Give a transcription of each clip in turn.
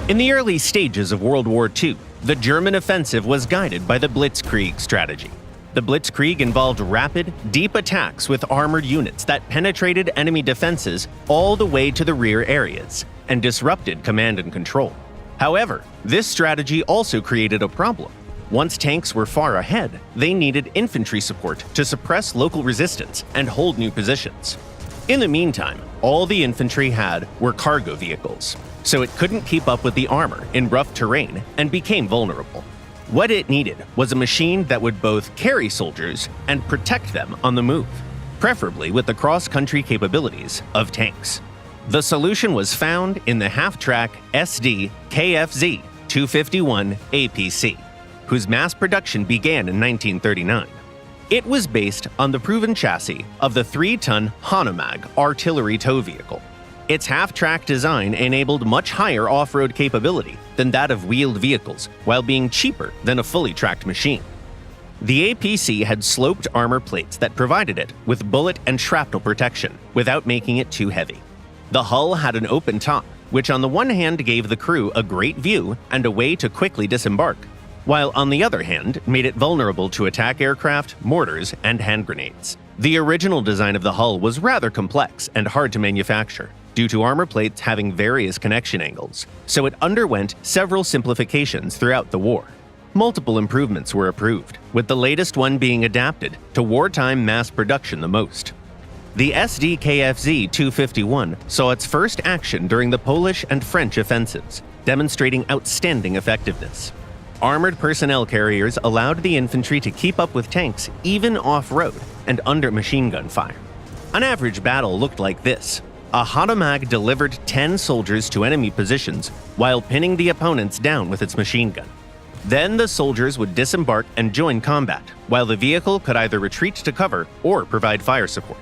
In the early stages of World War II, the German offensive was guided by the Blitzkrieg strategy. The Blitzkrieg involved rapid, deep attacks with armored units that penetrated enemy defenses all the way to the rear areas and disrupted command and control. However, this strategy also created a problem. Once tanks were far ahead, they needed infantry support to suppress local resistance and hold new positions. In the meantime, all the infantry had were cargo vehicles, so it couldn't keep up with the armor in rough terrain and became vulnerable. What it needed was a machine that would both carry soldiers and protect them on the move, preferably with the cross-country capabilities of tanks. The solution was found in the half-track Sd.Kfz 251 APC, whose mass production began in 1939. It was based on the proven chassis of the 3-ton Hanomag artillery tow vehicle. Its half-track design enabled much higher off-road capability than that of wheeled vehicles, while being cheaper than a fully tracked machine. The APC had sloped armor plates that provided it with bullet and shrapnel protection without making it too heavy. The hull had an open top, which on the one hand gave the crew a great view and a way to quickly disembark, while on the other hand made it vulnerable to attack aircraft, mortars, and hand grenades. The original design of the hull was rather complex and hard to manufacture, due to armor plates having various connection angles, so it underwent several simplifications throughout the war. Multiple improvements were approved, with the latest one being adapted to wartime mass production the most. The Sd.Kfz 251 saw its first action during the Polish and French offensives, demonstrating outstanding effectiveness. Armored personnel carriers allowed the infantry to keep up with tanks even off-road and under machine gun fire. An average battle looked like this. A Hanomag delivered 10 soldiers to enemy positions while pinning the opponents down with its machine gun. Then the soldiers would disembark and join combat, while the vehicle could either retreat to cover or provide fire support.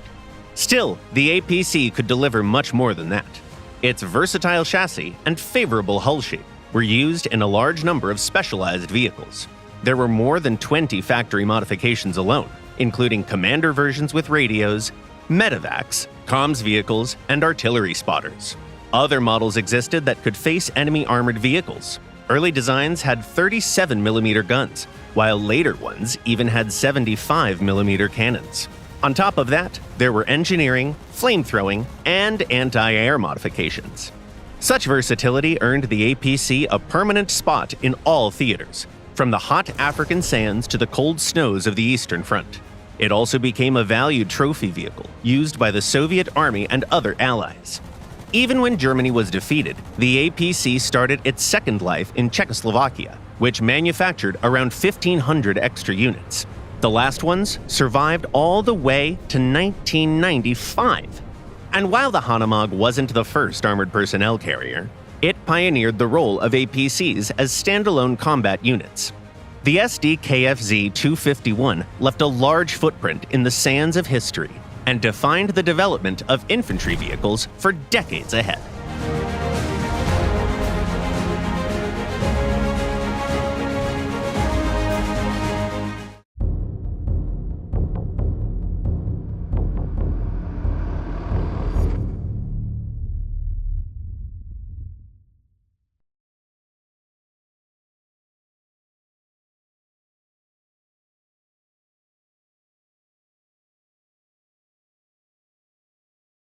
Still, the APC could deliver much more than that. Its versatile chassis and favorable hull shape were used in a large number of specialized vehicles. There were more than 20 factory modifications alone, including commander versions with radios, medevacs, comms vehicles, and artillery spotters. Other models existed that could face enemy armored vehicles. Early designs had 37mm guns, while later ones even had 75mm cannons. On top of that, there were engineering, flamethrowing, and anti-air modifications. Such versatility earned the APC a permanent spot in all theaters, from the hot African sands to the cold snows of the Eastern Front. It also became a valued trophy vehicle used by the Soviet Army and other allies. Even when Germany was defeated, the APC started its second life in Czechoslovakia, which manufactured around 1,500 extra units. The last ones survived all the way to 1995. And while the Hanomag wasn't the first armored personnel carrier, it pioneered the role of APCs as standalone combat units. The Sd.Kfz 251 left a large footprint in the sands of history and defined the development of infantry vehicles for decades ahead.